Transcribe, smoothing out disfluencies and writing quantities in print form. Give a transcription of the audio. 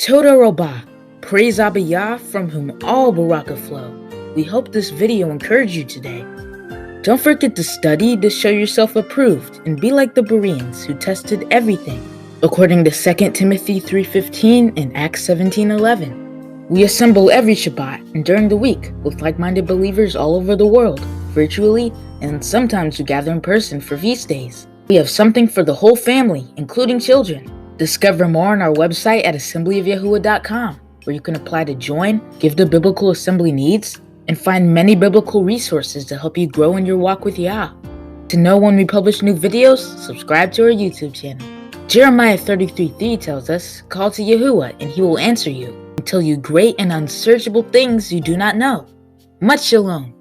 Toda Robah, praise Abba Yah, from whom all barakah flow. We hope this video encouraged you today. Don't forget to study to show yourself approved and be like the Bereans who tested everything, according to 2 Timothy 3:15 and Acts 17:11. We assemble every Shabbat and during the week with like-minded believers all over the world, virtually, and sometimes we gather in person for feast days. We have something for the whole family, including children. Discover more on our website at assemblyofyahuah.com, where you can apply to join, give the biblical assembly needs, and find many biblical resources to help you grow in your walk with Yah. To know when we publish new videos, subscribe to our YouTube channel. Jeremiah 33:3 tells us, "Call to Yahuah, and he will answer you, and tell you great and unsearchable things you do not know." Much shalom.